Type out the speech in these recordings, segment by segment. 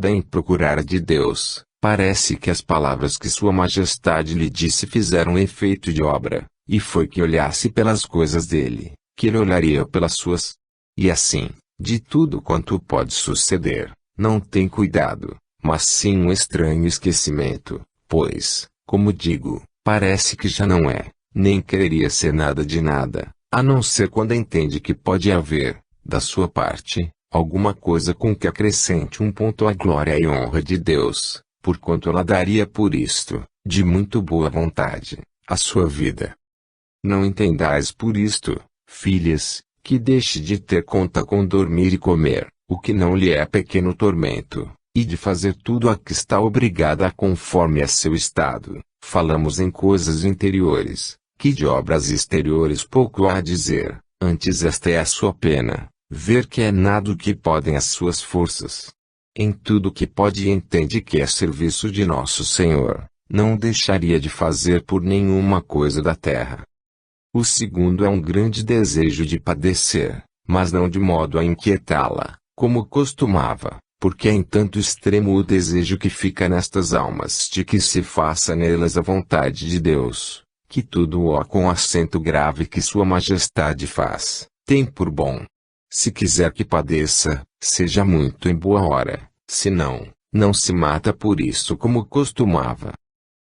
em procurar de Deus, parece que as palavras que Sua Majestade lhe disse fizeram efeito de obra, e foi que olhasse pelas coisas dele, que ele olharia pelas suas. E assim, de tudo quanto pode suceder, não tem cuidado, mas sim um estranho esquecimento, pois, como digo, parece que já não é, nem quereria ser nada de nada, a não ser quando entende que pode haver, da sua parte, alguma coisa com que acrescente um ponto à glória e honra de Deus, porquanto ela daria por isto, de muito boa vontade, a sua vida. Não entendais por isto, filhas, que deixe de ter conta com dormir e comer, o que não lhe é pequeno tormento, e de fazer tudo a que está obrigada conforme a seu estado. Falamos em coisas interiores, que de obras exteriores pouco há a dizer, antes esta é a sua pena, ver que é nada o que podem as suas forças. Em tudo que pode e entende que é serviço de nosso Senhor, não deixaria de fazer por nenhuma coisa da terra. O segundo é um grande desejo de padecer, mas não de modo a inquietá-la, como costumava, porque é em tanto extremo o desejo que fica nestas almas de que se faça nelas a vontade de Deus, que tudo o com acento grave que Sua Majestade faz, tem por bom. Se quiser que padeça, seja muito em boa hora, se não, não se mata por isso como costumava.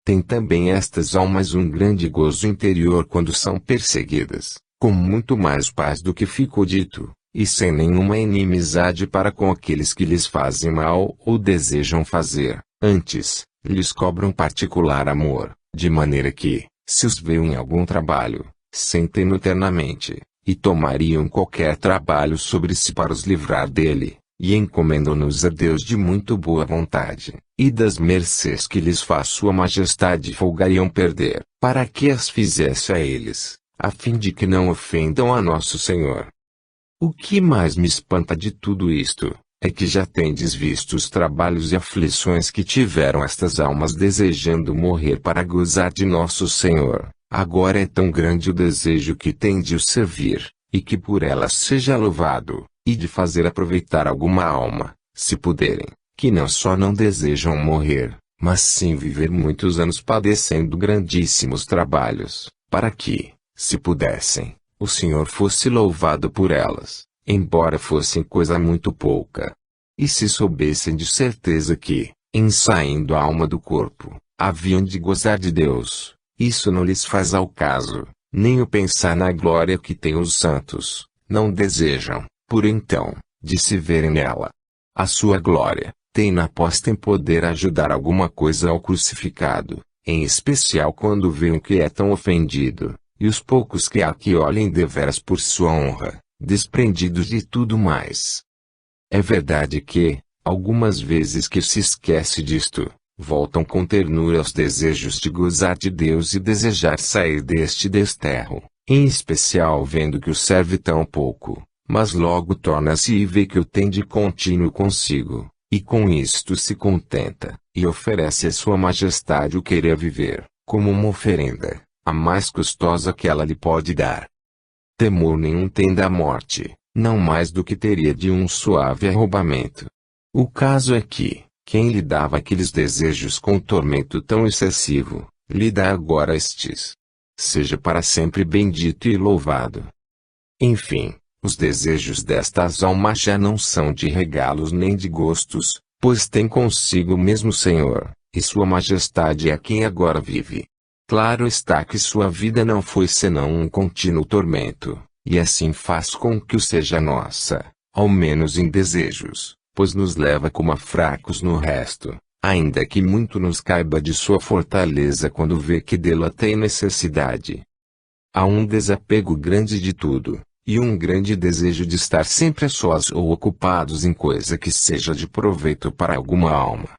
Tem também estas almas um grande gozo interior quando são perseguidas, com muito mais paz do que ficou dito, e sem nenhuma inimizade para com aqueles que lhes fazem mal ou desejam fazer, antes, lhes cobram particular amor, de maneira que, se os veem em algum trabalho, sentem-no eternamente, e tomariam qualquer trabalho sobre si para os livrar dele, e encomendam-nos a Deus de muito boa vontade, e das mercês que lhes faz Sua Majestade folgariam perder, para que as fizesse a eles, a fim de que não ofendam a nosso Senhor. O que mais me espanta de tudo isto, é que já tendes visto os trabalhos e aflições que tiveram estas almas desejando morrer para gozar de nosso Senhor. Agora é tão grande o desejo que tem de o servir, e que por elas seja louvado, e de fazer aproveitar alguma alma, se puderem, que não só não desejam morrer, mas sim viver muitos anos padecendo grandíssimos trabalhos, para que, se pudessem, o Senhor fosse louvado por elas, embora fossem coisa muito pouca. E se soubessem de certeza que, em saindo a alma do corpo, haviam de gozar de Deus, isso não lhes faz ao caso, nem o pensar na glória que têm os santos, não desejam, por então, de se verem nela. A sua glória, tem-na posta em poder ajudar alguma coisa ao crucificado, em especial quando veem que é tão ofendido, e os poucos que há que olhem deveras por sua honra, desprendidos de tudo mais. É verdade que, algumas vezes que se esquece disto, voltam com ternura aos desejos de gozar de Deus e desejar sair deste desterro, em especial vendo que o serve tão pouco, mas logo torna-se e vê que o tem de contínuo consigo, e com isto se contenta, e oferece a Sua Majestade o querer viver, como uma oferenda, a mais custosa que ela lhe pode dar. Temor nenhum tem da morte, não mais do que teria de um suave arrombamento. O caso é que, quem lhe dava aqueles desejos com tormento tão excessivo, lhe dá agora estes. Seja para sempre bendito e louvado. Enfim, os desejos destas almas já não são de regalos nem de gostos, pois tem consigo o mesmo Senhor, e Sua Majestade é quem agora vive. Claro está que sua vida não foi senão um contínuo tormento, e assim faz com que o seja nossa, ao menos em desejos, pois nos leva como a fracos no resto, ainda que muito nos caiba de sua fortaleza quando vê que dela tem necessidade. Há um desapego grande de tudo, e um grande desejo de estar sempre a sós ou ocupados em coisa que seja de proveito para alguma alma.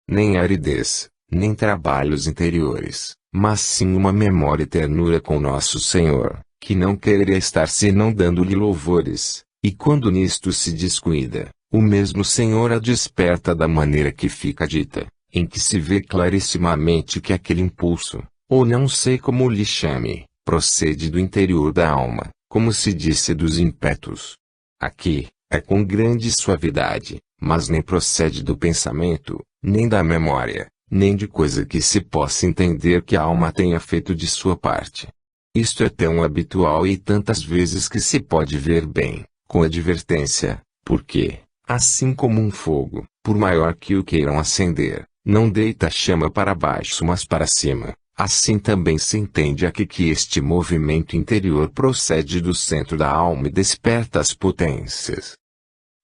Nem aridez, nem trabalhos interiores, mas sim uma memória e ternura com nosso Senhor, que não quereria estar senão dando-lhe louvores, e quando nisto se descuida, o mesmo Senhor a desperta da maneira que fica dita, em que se vê clarissimamente que aquele impulso, ou não sei como lhe chame, procede do interior da alma, como se disse dos ímpetos. Aqui, é com grande suavidade, mas nem procede do pensamento, nem da memória, nem de coisa que se possa entender que a alma tenha feito de sua parte. Isto é tão habitual e tantas vezes que se pode ver bem, com advertência, porque, assim como um fogo, por maior que o queiram acender, não deita a chama para baixo mas para cima, assim também se entende aqui que este movimento interior procede do centro da alma e desperta as potências.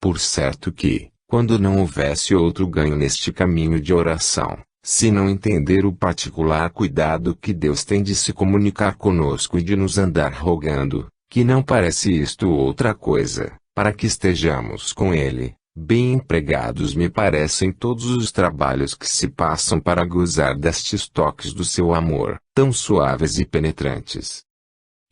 Por certo que, quando não houvesse outro ganho neste caminho de oração, se não entender o particular cuidado que Deus tem de se comunicar conosco e de nos andar rogando, que não parece isto outra coisa, para que estejamos com Ele, bem empregados me parecem todos os trabalhos que se passam para gozar destes toques do seu amor, tão suaves e penetrantes.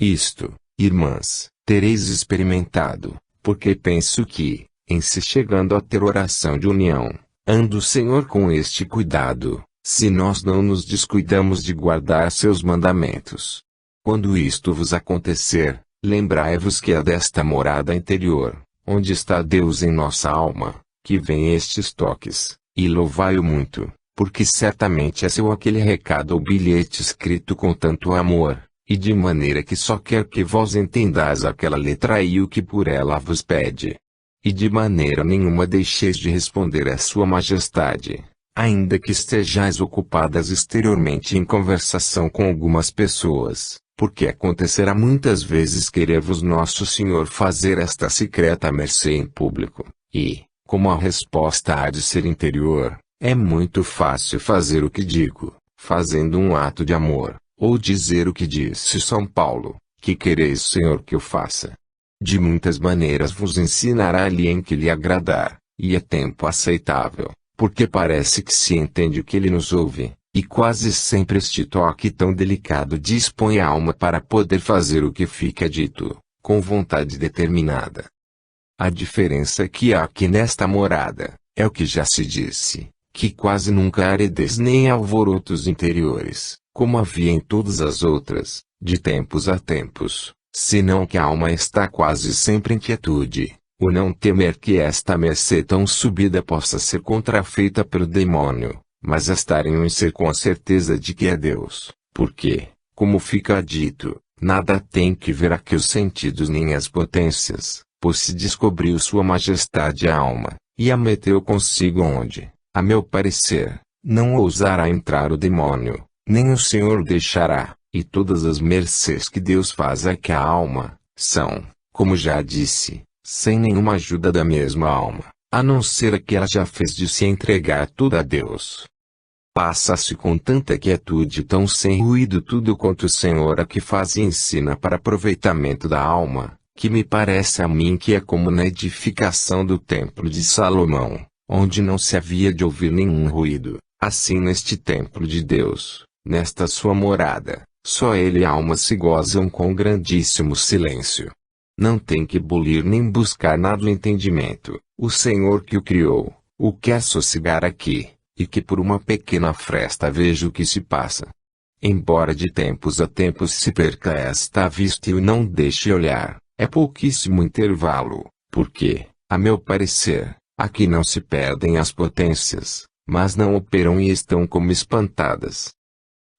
Isto, irmãs, tereis experimentado, porque penso que, em se chegando a ter oração de união, anda o Senhor com este cuidado, se nós não nos descuidamos de guardar seus mandamentos. Quando isto vos acontecer, lembrai-vos que é desta morada interior, onde está Deus em nossa alma, que vem estes toques, e louvai-o muito, porque certamente é seu aquele recado ou bilhete escrito com tanto amor, e de maneira que só quer que vós entendais aquela letra e o que por ela vos pede. E de maneira nenhuma deixeis de responder a sua majestade, ainda que estejais ocupadas exteriormente em conversação com algumas pessoas, porque acontecerá muitas vezes querer-vos nosso Senhor fazer esta secreta mercê em público, e, como a resposta há de ser interior, é muito fácil fazer o que digo, fazendo um ato de amor, ou dizer o que disse São Paulo, que quereis Senhor que eu faça. De muitas maneiras vos ensinará ali em que lhe agradar, e é tempo aceitável, porque parece que se entende que ele nos ouve, e quase sempre este toque tão delicado dispõe a alma para poder fazer o que fica dito, com vontade determinada. A diferença que há aqui nesta morada, é o que já se disse, que quase nunca há aridez nem alvorotos interiores, como havia em todas as outras, de tempos a tempos. Senão que a alma está quase sempre em quietude, o não temer que esta mercê tão subida possa ser contrafeita pelo demônio, mas estar em um ser com a certeza de que é Deus, porque, como fica dito, nada tem que ver aqui os sentidos nem as potências, pois se descobriu sua majestade a alma, e a meteu consigo onde, a meu parecer, não ousará entrar o demônio, nem o Senhor o deixará. E todas as mercês que Deus faz a que a alma, são, como já disse, sem nenhuma ajuda da mesma alma, a não ser a que ela já fez de se entregar toda a Deus. Passa-se com tanta quietude tão sem ruído tudo quanto o Senhor a que faz e ensina para aproveitamento da alma, que me parece a mim que é como na edificação do templo de Salomão, onde não se havia de ouvir nenhum ruído, assim neste templo de Deus, nesta sua morada. Só ele e a alma se gozam com grandíssimo silêncio. Não tem que bulir nem buscar nada o entendimento. O Senhor que o criou, o quer sossegar aqui, e que por uma pequena fresta veja o que se passa. Embora de tempos a tempos se perca esta vista e o não deixe olhar, é pouquíssimo intervalo, porque, a meu parecer, aqui não se perdem as potências, mas não operam e estão como espantadas.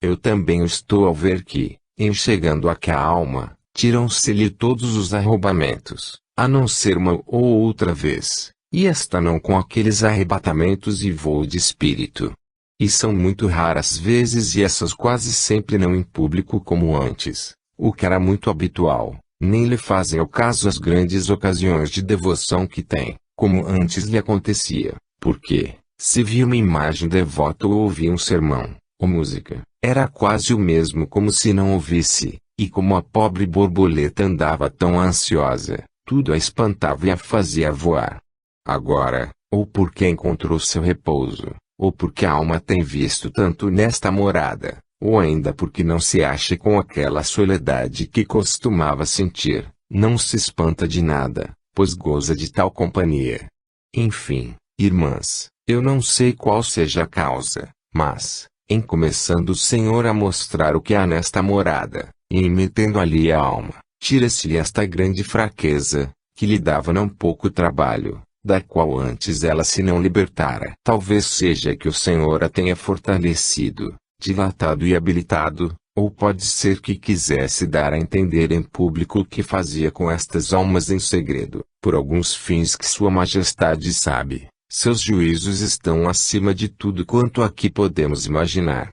Eu também estou ao ver que, em chegando aqui a alma, tiram-se-lhe todos os arrombamentos, a não ser uma ou outra vez, e esta não com aqueles arrebatamentos e voo de espírito. E são muito raras vezes e essas quase sempre não em público como antes, o que era muito habitual, nem lhe fazem ao caso as grandes ocasiões de devoção que tem, como antes lhe acontecia, porque, se via uma imagem devota ou ouvia um sermão, ou música, era quase o mesmo como se não ouvisse, e como a pobre borboleta andava tão ansiosa, tudo a espantava e a fazia voar. Agora, ou porque encontrou seu repouso, ou porque a alma tem visto tanto nesta morada, ou ainda porque não se acha com aquela soledade que costumava sentir, não se espanta de nada, pois goza de tal companhia. Enfim, irmãs, eu não sei qual seja a causa, mas, em começando o Senhor a mostrar o que há nesta morada, e em metendo ali a alma, tira-se-lhe esta grande fraqueza, que lhe dava não pouco trabalho, da qual antes ela se não libertara. Talvez seja que o Senhor a tenha fortalecido, dilatado e habilitado, ou pode ser que quisesse dar a entender em público o que fazia com estas almas em segredo, por alguns fins que Sua Majestade sabe. Seus juízos estão acima de tudo quanto aqui podemos imaginar.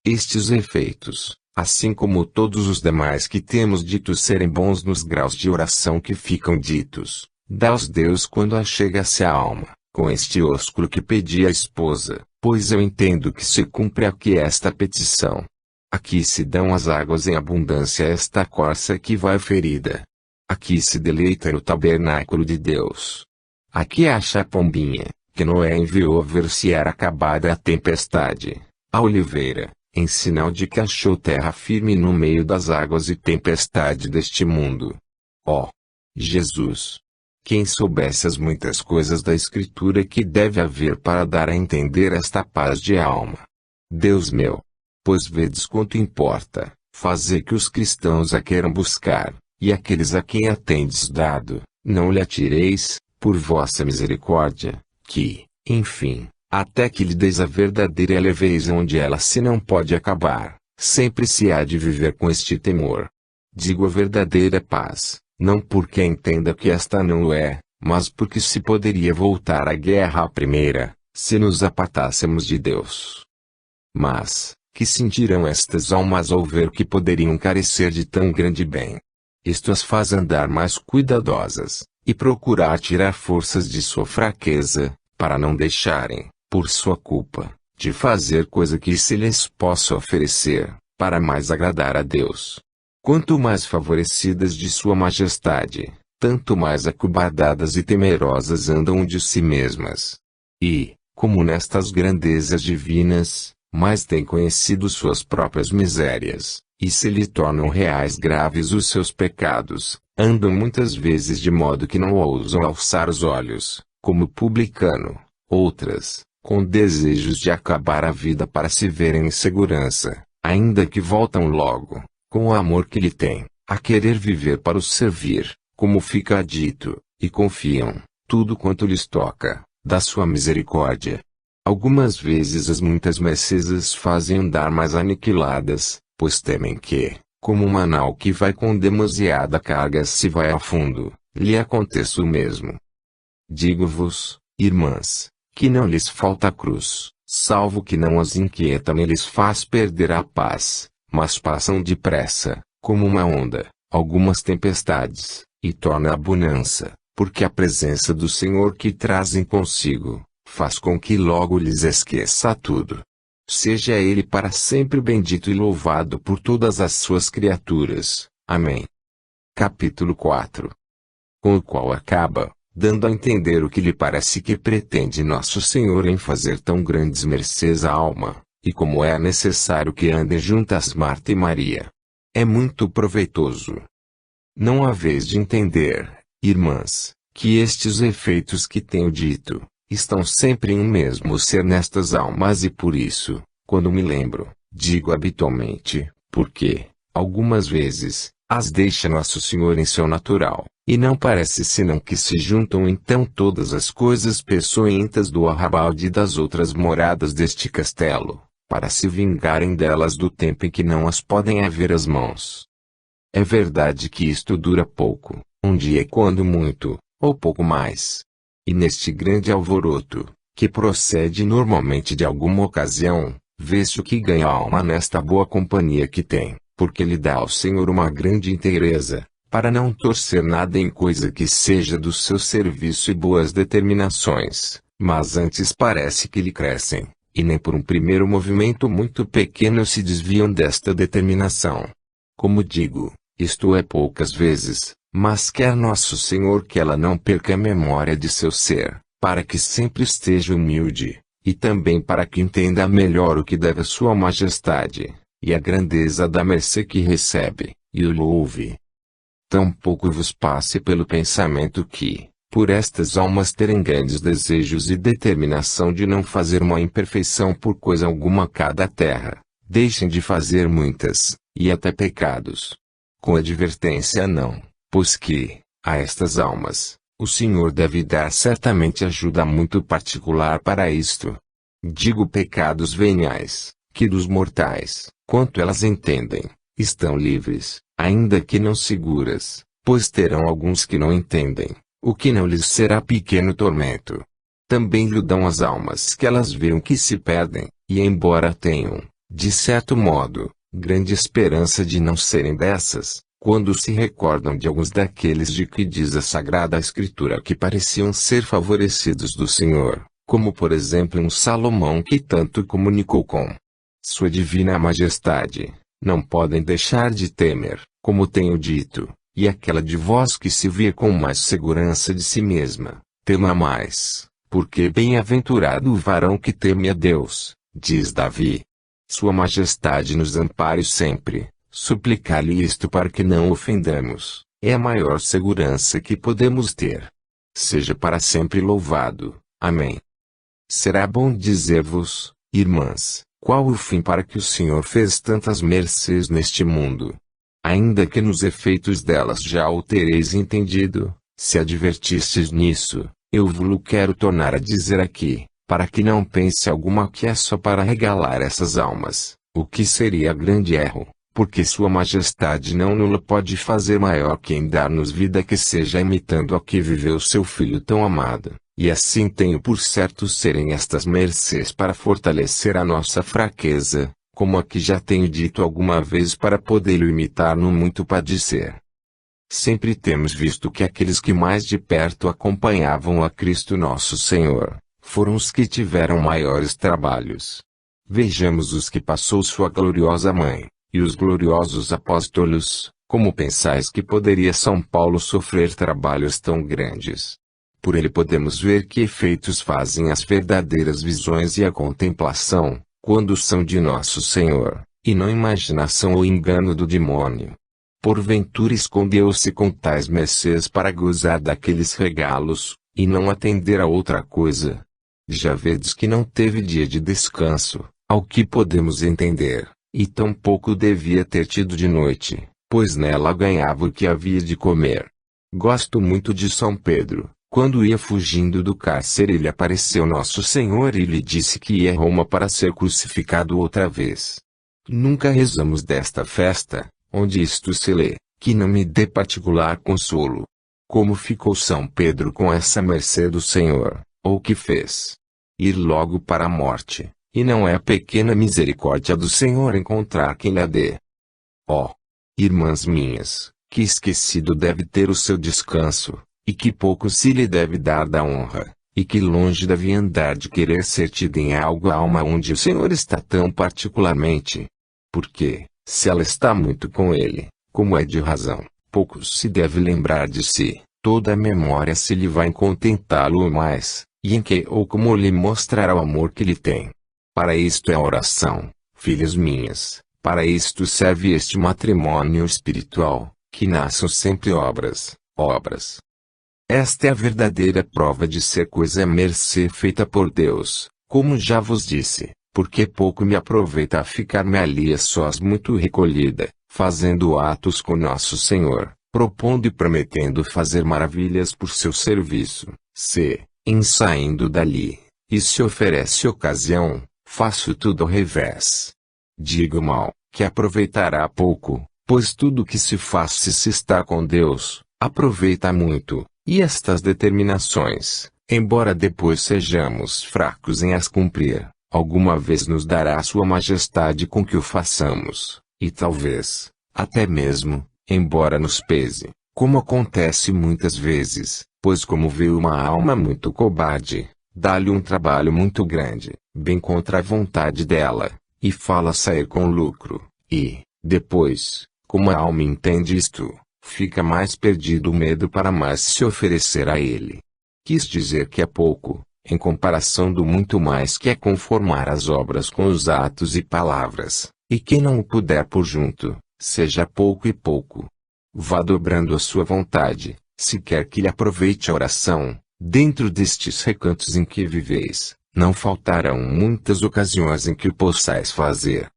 Estes efeitos, assim como todos os demais que temos dito serem bons nos graus de oração que ficam ditos, dá-os Deus quando achega-se a alma, com este ósculo que pedi à esposa, pois eu entendo que se cumpre aqui esta petição. Aqui se dão as águas em abundância a esta corça que vai ferida. Aqui se deleita no tabernáculo de Deus. Aqui acha a pombinha, que Noé enviou ver se era acabada a tempestade, a oliveira, em sinal de que achou terra firme no meio das águas e tempestade deste mundo. Ó Jesus! Quem soubesse as muitas coisas da Escritura que deve haver para dar a entender esta paz de alma. Deus meu! Pois vedes quanto importa, fazer que os cristãos a queiram buscar, e aqueles a quem a tendes dado, não lhe atireis, por vossa misericórdia, que, enfim, até que lhe deis a verdadeira e a leveis onde ela se não pode acabar, sempre se há de viver com este temor. Digo a verdadeira paz, não porque entenda que esta não o é, mas porque se poderia voltar a guerra à primeira, se nos apartássemos de Deus. Mas, que sentirão estas almas ao ver que poderiam carecer de tão grande bem? Isto as faz andar mais cuidadosas, e procurar tirar forças de sua fraqueza, para não deixarem, por sua culpa, de fazer coisa que se lhes possa oferecer, para mais agradar a Deus. Quanto mais favorecidas de Sua Majestade, tanto mais acobardadas e temerosas andam de si mesmas. E, como nestas grandezas divinas, mais têm conhecido suas próprias misérias, e se lhe tornam reais graves os seus pecados, andam muitas vezes de modo que não ousam alçar os olhos, como publicano, outras, com desejos de acabar a vida para se verem em segurança, ainda que voltam logo, com o amor que lhe têm, a querer viver para os servir, como fica dito, e confiam, tudo quanto lhes toca, da sua misericórdia. Algumas vezes as muitas mercês as fazem andar mais aniquiladas, pois temem que, como uma nau que vai com demasiada carga se vai a fundo, lhe aconteça o mesmo. Digo-vos, irmãs, que não lhes falta a cruz, salvo que não as inquieta nem lhes faz perder a paz, mas passam depressa, como uma onda, algumas tempestades, e torna a bonança, porque a presença do Senhor que trazem consigo, faz com que logo lhes esqueça tudo. Seja Ele para sempre bendito e louvado por todas as suas criaturas. Amém. Capítulo 4. Com o qual acaba, dando a entender o que lhe parece que pretende Nosso Senhor em fazer tão grandes mercês à alma, e como é necessário que andem juntas Marta e Maria. É muito proveitoso. Não haveis de entender, irmãs, que estes efeitos que tenho dito, estão sempre em um mesmo ser nestas almas e por isso, quando me lembro, digo habitualmente, porque, algumas vezes, as deixa Nosso Senhor em seu natural, e não parece senão que se juntam então todas as coisas peçonhentas do arrabalde e das outras moradas deste castelo, para se vingarem delas do tempo em que não as podem haver às mãos. É verdade que isto dura pouco, um dia quando muito, ou pouco mais. E neste grande alvoroto, que procede normalmente de alguma ocasião, vê-se o que ganha a alma nesta boa companhia que tem, porque lhe dá ao Senhor uma grande inteireza, para não torcer nada em coisa que seja do seu serviço e boas determinações, mas antes parece que lhe crescem, e nem por um primeiro movimento muito pequeno se desviam desta determinação. Como digo, isto é poucas vezes, mas quer Nosso Senhor que ela não perca a memória de seu ser, para que sempre esteja humilde, e também para que entenda melhor o que deve a Sua Majestade, e a grandeza da mercê que recebe, e o louve. Tampouco vos passe pelo pensamento que, por estas almas terem grandes desejos e determinação de não fazer uma imperfeição por coisa alguma a cada terra, deixem de fazer muitas, e até pecados. Com advertência não. Pois que, a estas almas, o Senhor deve dar certamente ajuda muito particular para isto. Digo pecados veniais, que dos mortais, quanto elas entendem, estão livres, ainda que não seguras, pois terão alguns que não entendem, o que não lhes será pequeno tormento. Também lhe dão as almas que elas veem que se perdem, e embora tenham, de certo modo, grande esperança de não serem dessas, quando se recordam de alguns daqueles de que diz a Sagrada Escritura que pareciam ser favorecidos do Senhor, como por exemplo um Salomão que tanto comunicou com Sua Divina Majestade, não podem deixar de temer, como tenho dito, e aquela de vós que se vê com mais segurança de si mesma, tema mais, porque bem-aventurado o varão que teme a Deus, diz Davi. Sua Majestade nos ampare sempre. Suplicar-lhe isto para que não ofendamos, é a maior segurança que podemos ter. Seja para sempre louvado. Amém. Será bom dizer-vos, irmãs, qual o fim para que o Senhor fez tantas mercês neste mundo. Ainda que nos efeitos delas já o tereis entendido, se advertistes nisso, eu vos quero tornar a dizer aqui, para que não pense alguma que é só para regalar essas almas, o que seria grande erro. Porque Sua Majestade não nula pode fazer maior que em dar-nos vida que seja imitando a que viveu seu Filho tão amado, e assim tenho por certo serem estas mercês para fortalecer a nossa fraqueza, como aqui já tenho dito alguma vez para poder-o imitar no muito padecer. Sempre temos visto que aqueles que mais de perto acompanhavam a Cristo nosso Senhor, foram os que tiveram maiores trabalhos. Vejamos os que passou Sua gloriosa Mãe. E os gloriosos apóstolos, como pensais que poderia São Paulo sofrer trabalhos tão grandes? Por ele podemos ver que efeitos fazem as verdadeiras visões e a contemplação, quando são de nosso Senhor, e não imaginação ou engano do demônio. Porventura escondeu-se com tais mercês para gozar daqueles regalos, e não atender a outra coisa. Já vedes que não teve dia de descanso, ao que podemos entender. E tampouco devia ter tido de noite, pois nela ganhava o que havia de comer. Gosto muito de São Pedro. Quando ia fugindo do cárcere lhe apareceu nosso Senhor e lhe disse que ia a Roma para ser crucificado outra vez. Nunca rezamos desta festa, onde isto se lê, que não me dê particular consolo. Como ficou São Pedro com essa mercê do Senhor, ou que fez? Ir logo para a morte. E não é a pequena misericórdia do Senhor encontrar quem lhe dê. Ó, irmãs minhas, que esquecido deve ter o seu descanso, e que pouco se lhe deve dar da honra, e que longe deve andar de querer ser tido em algo a alma onde o Senhor está tão particularmente. Porque, se ela está muito com ele, como é de razão, pouco se deve lembrar de si, toda a memória se lhe vai contentá-lo mais, e em que ou como lhe mostrará o amor que lhe tem. Para isto é a oração, filhas minhas, para isto serve este matrimônio espiritual, que nasçam sempre obras. Esta é a verdadeira prova de ser coisa mercê feita por Deus, como já vos disse, porque pouco me aproveita a ficar-me ali a sós muito recolhida, fazendo atos com nosso Senhor, propondo e prometendo fazer maravilhas por seu serviço, se, em saindo dali, e se oferece ocasião, faço tudo ao revés. Digo mal, que aproveitará pouco, pois tudo que se faz se está com Deus, aproveita muito, e estas determinações, embora depois sejamos fracos em as cumprir, alguma vez nos dará Sua Majestade com que o façamos, e talvez, até mesmo, embora nos pese, como acontece muitas vezes, pois como vê uma alma muito cobarde, dá-lhe um trabalho muito grande, bem contra a vontade dela, e fala sair com lucro, e, depois, como a alma entende isto, fica mais perdido o medo para mais se oferecer a ele. Quis dizer que é pouco, em comparação do muito mais que é conformar as obras com os atos e palavras, e quem não o puder por junto, seja pouco e pouco. Vá dobrando a sua vontade, se quer que lhe aproveite a oração. Dentro destes recantos em que viveis, não faltarão muitas ocasiões em que o possais fazer.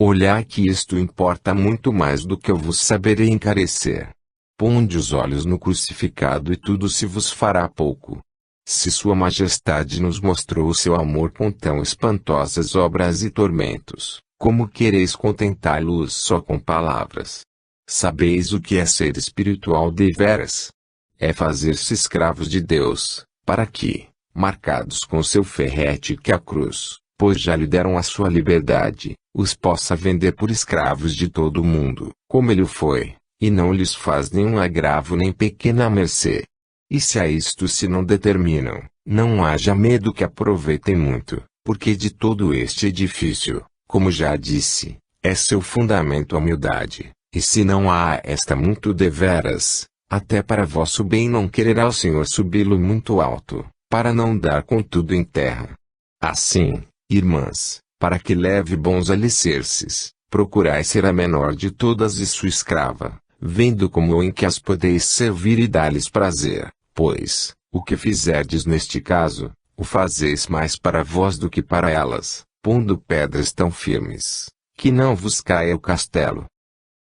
Olhai que isto importa muito mais do que eu vos saberei encarecer. Ponde os olhos no crucificado e tudo se vos fará pouco. Se Sua Majestade nos mostrou o seu amor com tão espantosas obras e tormentos, como quereis contentá-los só com palavras? Sabeis o que é ser espiritual deveras? É fazer-se escravos de Deus, para que, marcados com seu ferrete que a cruz, pois já lhe deram a sua liberdade, os possa vender por escravos de todo o mundo, como ele o foi, e não lhes faz nenhum agravo nem pequena mercê. E se a isto se não determinam, não haja medo que aproveitem muito, porque de todo este edifício, como já disse, é seu fundamento a humildade, e se não há esta muito deveras, até para vosso bem não quererá o Senhor subi-lo muito alto, para não dar com tudo em terra. Assim, irmãs, para que leve bons alicerces, procurai ser a menor de todas e sua escrava, vendo como em que as podeis servir e dar-lhes prazer, pois, o que fizerdes neste caso, o fazeis mais para vós do que para elas, pondo pedras tão firmes, que não vos caia o castelo.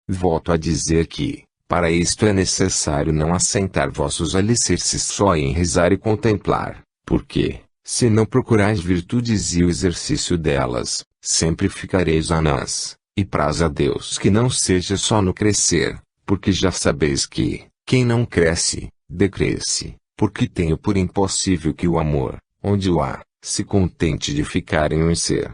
Volto a dizer que, para isto é necessário não assentar vossos alicerces só em rezar e contemplar, porque, se não procurais virtudes e o exercício delas, sempre ficareis anãs, e praz a Deus que não seja só no crescer, porque já sabeis que, quem não cresce, decresce, porque tenho por impossível que o amor, onde o há, se contente de ficar em um ser.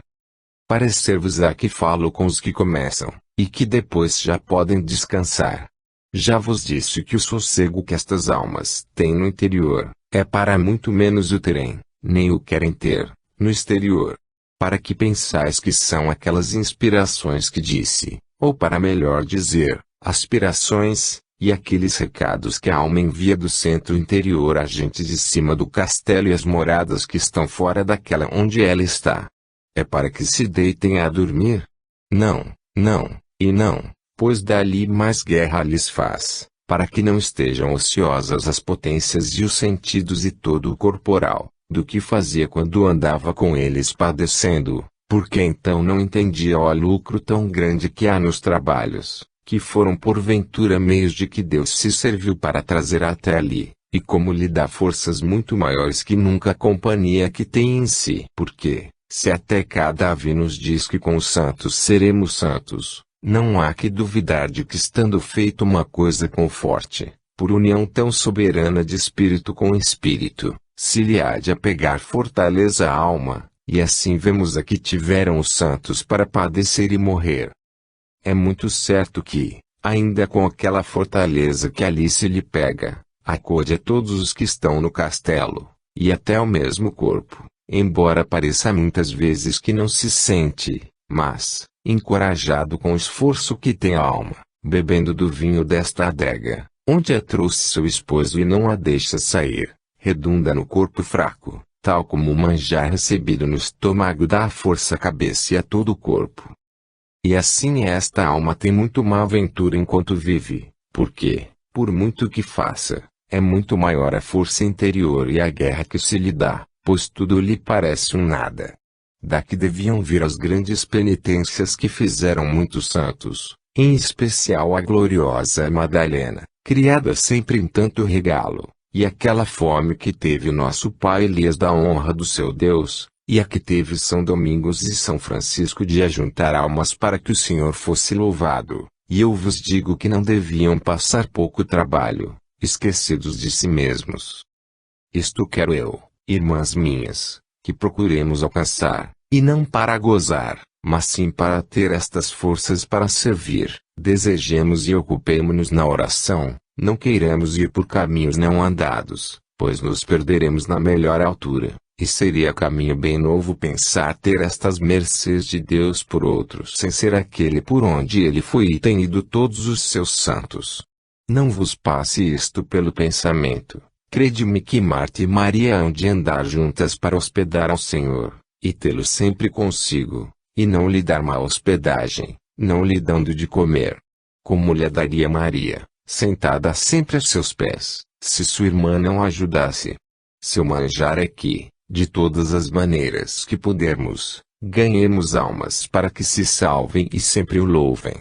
Parecer-vos-á que falo com os que começam, e que depois já podem descansar. Já vos disse que o sossego que estas almas têm no interior, é para muito menos o terem, nem o querem ter, no exterior. Para que pensais que são aquelas inspirações que disse, ou para melhor dizer, aspirações, e aqueles recados que a alma envia do centro interior à gente de cima do castelo e as moradas que estão fora daquela onde ela está. É para que se deitem a dormir? Não, não, e não, pois dali mais guerra lhes faz, para que não estejam ociosas as potências e os sentidos e todo o corporal, do que fazia quando andava com eles padecendo, porque então não entendia o lucro tão grande que há nos trabalhos, que foram porventura meios de que Deus se serviu para trazer até ali, e como lhe dá forças muito maiores que nunca a companhia que tem em si. Porque, se até cada ave nos diz que com os santos seremos santos, não há que duvidar de que estando feito uma coisa com forte, por união tão soberana de espírito com espírito, se lhe há de apegar fortaleza à alma, e assim vemos a que tiveram os santos para padecer e morrer. É muito certo que, ainda com aquela fortaleza que ali se lhe pega, acode a todos os que estão no castelo, e até ao mesmo corpo, embora pareça muitas vezes que não se sente, mas, encorajado com o esforço que tem a alma, bebendo do vinho desta adega, onde a trouxe seu esposo e não a deixa sair, redunda no corpo fraco, tal como o manjar recebido no estômago dá a força à cabeça e a todo o corpo. E assim esta alma tem muito má ventura enquanto vive, porque, por muito que faça, é muito maior a força interior e a guerra que se lhe dá, pois tudo lhe parece um nada. Daqui deviam vir as grandes penitências que fizeram muitos santos, em especial a gloriosa Madalena, criada sempre em tanto regalo, e aquela fome que teve o nosso pai Elias da honra do seu Deus, e a que teve São Domingos e São Francisco de ajuntar almas para que o Senhor fosse louvado, e eu vos digo que não deviam passar pouco trabalho, esquecidos de si mesmos. Isto quero eu, irmãs minhas, que procuremos alcançar, e não para gozar, mas sim para ter estas forças para servir, desejemos e ocupemo-nos na oração, não queiramos ir por caminhos não andados, pois nos perderemos na melhor altura. E seria caminho bem novo pensar ter estas mercês de Deus por outros sem ser aquele por onde ele foi e tem ido todos os seus santos. Não vos passe isto pelo pensamento. Crede-me que Marta e Maria hão de andar juntas para hospedar ao Senhor, e tê-lo sempre consigo, e não lhe dar má hospedagem, não lhe dando de comer. Como lhe daria Maria, sentada sempre a seus pés, se sua irmã não a ajudasse? Seu manjar é que, de todas as maneiras que pudermos, ganhemos almas para que se salvem e sempre o louvem.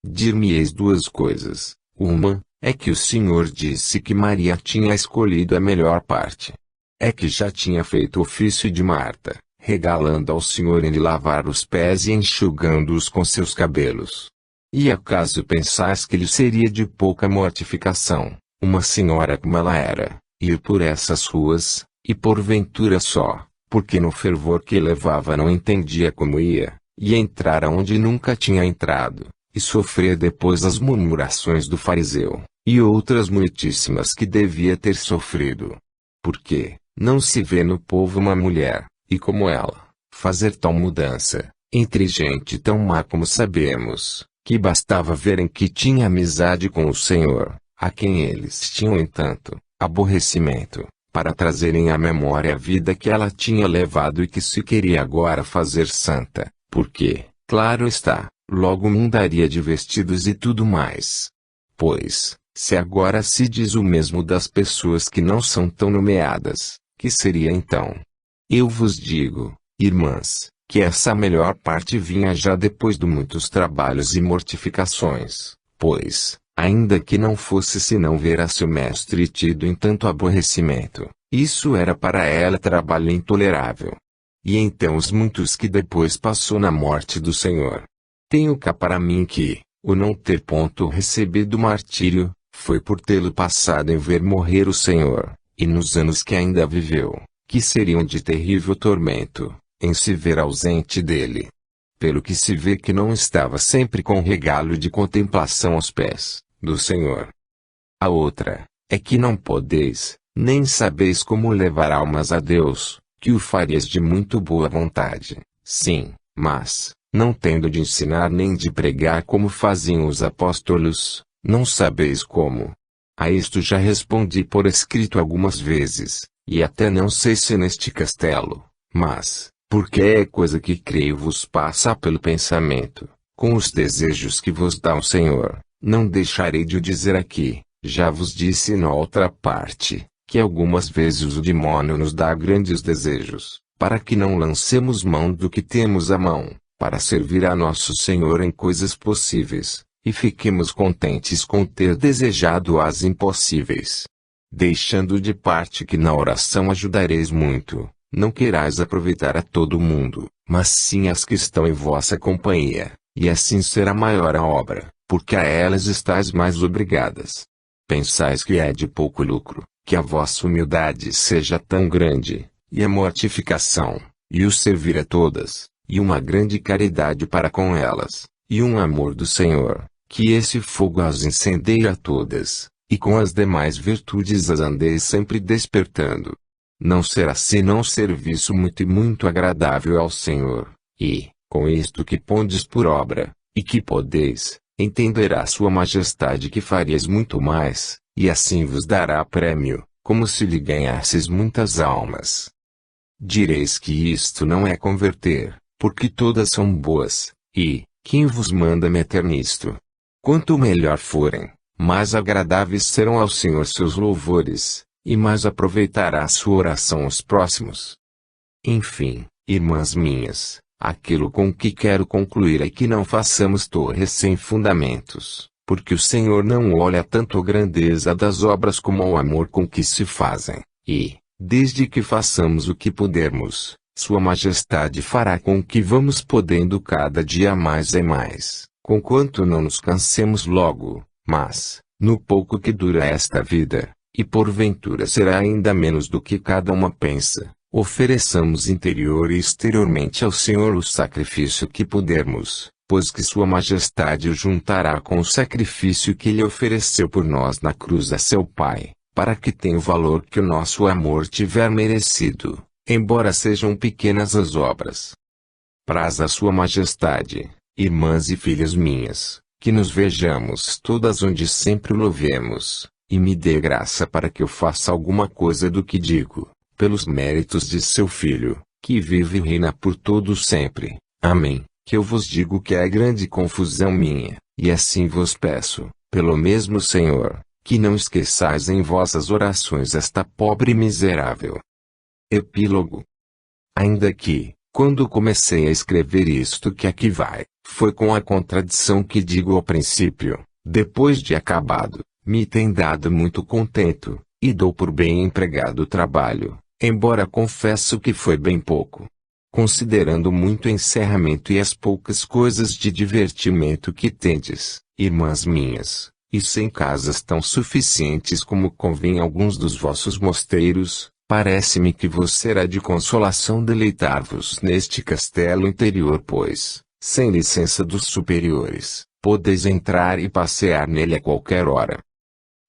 Dir-me-eis duas coisas. Uma, É que o Senhor disse que Maria tinha escolhido a melhor parte. É que já tinha feito o ofício de Marta, regalando ao Senhor em lhe lavar os pés e enxugando-os com seus cabelos. E acaso pensais que lhe seria de pouca mortificação, uma senhora como ela era, ir por essas ruas, e porventura só, porque no fervor que levava não entendia como ia, e entrar aonde nunca tinha entrado, e sofrer depois as murmurações do fariseu, e outras muitíssimas que devia ter sofrido. Porque não se vê no povo uma mulher, e como ela, fazer tal mudança, entre gente tão má como sabemos, que bastava verem que tinha amizade com o Senhor, a quem eles tinham entanto aborrecimento, para trazerem à memória a vida que ela tinha levado e que se queria agora fazer santa, porque, claro está, logo mudaria de vestidos e tudo mais. Pois, se agora se diz o mesmo das pessoas que não são tão nomeadas, que seria então? Eu vos digo, irmãs, que essa melhor parte vinha já depois de muitos trabalhos e mortificações, pois, ainda que não fosse senão ver a seu mestre tido em tanto aborrecimento, isso era para ela trabalho intolerável. E então os muitos que depois passou na morte do Senhor. Tenho cá para mim que, o não ter ponto recebido martírio, foi por tê-lo passado em ver morrer o Senhor, e nos anos que ainda viveu, que seriam de terrível tormento, em se ver ausente dele. Pelo que se vê que não estava sempre com regalo de contemplação aos pés do Senhor. A outra, é que não podeis, nem sabeis como levar almas a Deus, que o farias de muito boa vontade, sim, mas, não tendo de ensinar nem de pregar como faziam os apóstolos, não sabeis como. A isto já respondi por escrito algumas vezes, e até não sei se neste castelo, mas, porque é coisa que creio vos passa pelo pensamento, com os desejos que vos dá o Senhor, não deixarei de o dizer aqui. Já vos disse na outra parte, que algumas vezes o demônio nos dá grandes desejos, para que não lancemos mão do que temos à mão, para servir a nosso Senhor em coisas possíveis, e fiquemos contentes com ter desejado as impossíveis. Deixando de parte que na oração ajudareis muito, não querais aproveitar a todo mundo, mas sim as que estão em vossa companhia, e assim será maior a obra, porque a elas estáis mais obrigadas. Pensais que é de pouco lucro, que a vossa humildade seja tão grande, e a mortificação, e o servir a todas, e uma grande caridade para com elas, e um amor do Senhor, que esse fogo as incendeie a todas, e com as demais virtudes as andeis sempre despertando. Não será senão serviço muito e muito agradável ao Senhor, e, com isto que pondes por obra, e que podeis, entenderá sua majestade que farias muito mais, e assim vos dará prêmio, como se lhe ganhasses muitas almas. Direis que isto não é converter, porque todas são boas, e, quem vos manda meter nisto? Quanto melhor forem, mais agradáveis serão ao Senhor seus louvores, e mais aproveitará a sua oração aos próximos. Enfim, irmãs minhas, aquilo com que quero concluir é que não façamos torres sem fundamentos, porque o Senhor não olha tanto a grandeza das obras como ao amor com que se fazem, e, desde que façamos o que pudermos, Sua Majestade fará com que vamos podendo cada dia mais e mais, conquanto não nos cansemos logo, mas, no pouco que dura esta vida, e porventura será ainda menos do que cada uma pensa, ofereçamos interior e exteriormente ao Senhor o sacrifício que pudermos, pois que Sua Majestade o juntará com o sacrifício que Ele ofereceu por nós na cruz a seu Pai, para que tenha o valor que o nosso amor tiver merecido, embora sejam pequenas as obras. Praz a Sua Majestade, irmãs e filhas minhas, que nos vejamos todas onde sempre o louvemos, e me dê graça para que eu faça alguma coisa do que digo, pelos méritos de seu Filho, que vive e reina por todos sempre. Amém. Que eu vos digo que é grande confusão minha, e assim vos peço, pelo mesmo Senhor, que não esqueçais em vossas orações esta pobre e miserável. Epílogo. Ainda que, quando comecei a escrever isto que aqui vai, foi com a contradição que digo ao princípio, depois de acabado, Me tem dado muito contento, e dou por bem empregado o trabalho, embora confesso que foi bem pouco. Considerando muito o encerramento e as poucas coisas de divertimento que tendes, irmãs minhas, e sem casas tão suficientes como convém a alguns dos vossos mosteiros, parece-me que vos será de consolação deleitar-vos neste castelo interior, pois, sem licença dos superiores, podeis entrar e passear nele a qualquer hora.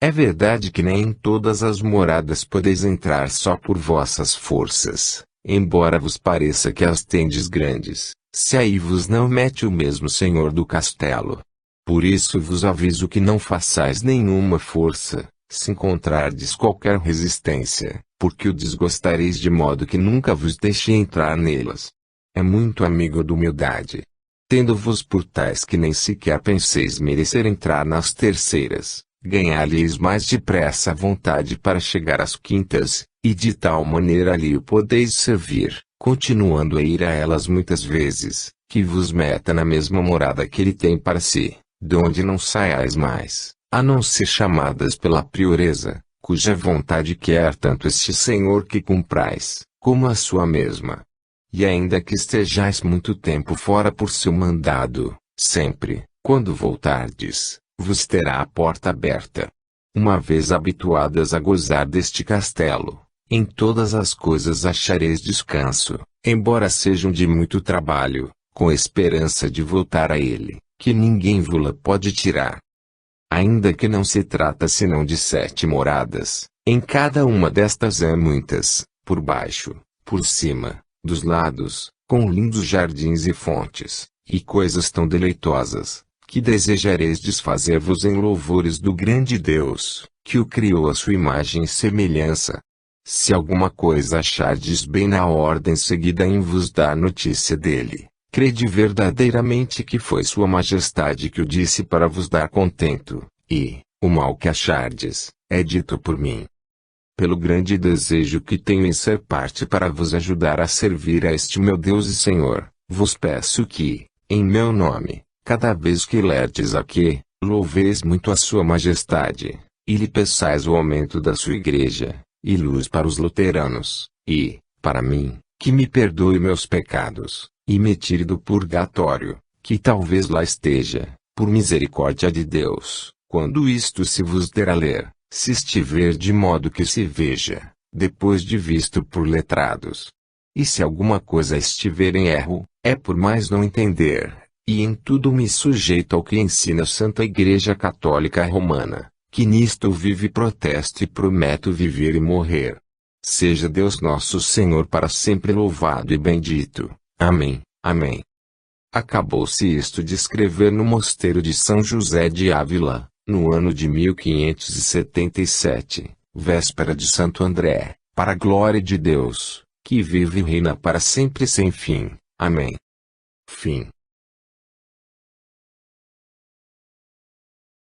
É verdade que nem em todas as moradas podeis entrar só por vossas forças, embora vos pareça que as tendes grandes, se aí vos não mete o mesmo senhor do castelo. Por isso vos aviso que não façais nenhuma força, se encontrardes qualquer resistência, porque o desgostareis de modo que nunca vos deixe entrar nelas. É muito amigo da humildade. Tendo-vos por tais que nem sequer penseis merecer entrar nas terceiras, ganhar-lhes mais depressa a vontade para chegar às quintas, e de tal maneira ali o podeis servir, continuando a ir a elas muitas vezes, que vos meta na mesma morada que ele tem para si, de onde não saiais mais, a não ser chamadas pela prioresa, cuja vontade quer tanto este senhor que cumprais, como a sua mesma. E ainda que estejais muito tempo fora por seu mandado, sempre, quando voltardes, vos terá a porta aberta. Uma vez habituadas a gozar deste castelo, em todas as coisas achareis descanso, embora sejam de muito trabalho, com esperança de voltar a ele, que ninguém vô-la pode tirar. Ainda que não se trata senão de 7 moradas, em cada uma destas há muitas, por baixo, por cima, dos lados, com lindos jardins e fontes, e coisas tão deleitosas, que desejareis desfazer-vos em louvores do grande Deus, que o criou à sua imagem e semelhança. Se alguma coisa achardes bem na ordem seguida em vos dar notícia dele, crede verdadeiramente que foi sua majestade que o disse para vos dar contento, e, o mal que achardes, é dito por mim. Pelo grande desejo que tenho em ser parte para vos ajudar a servir a este meu Deus e Senhor, vos peço que, em meu nome, cada vez que lerdes aqui, louveis muito a sua majestade, e lhe peçais o aumento da sua igreja, e luz para os luteranos, e, para mim, que me perdoe meus pecados, e me tire do purgatório, que talvez lá esteja, por misericórdia de Deus, quando isto se vos der a ler, se estiver de modo que se veja, depois de visto por letrados. E se alguma coisa estiver em erro, é por mais não entender, e em tudo me sujeito ao que ensina a Santa Igreja Católica Romana, que nisto vive e protesto e prometo viver e morrer. Seja Deus nosso Senhor para sempre louvado e bendito. Amém, amém. Acabou-se isto de escrever no mosteiro de São José de Ávila, no ano de 1577, véspera de Santo André, para a glória de Deus, que vive e reina para sempre sem fim. Amém. Fim.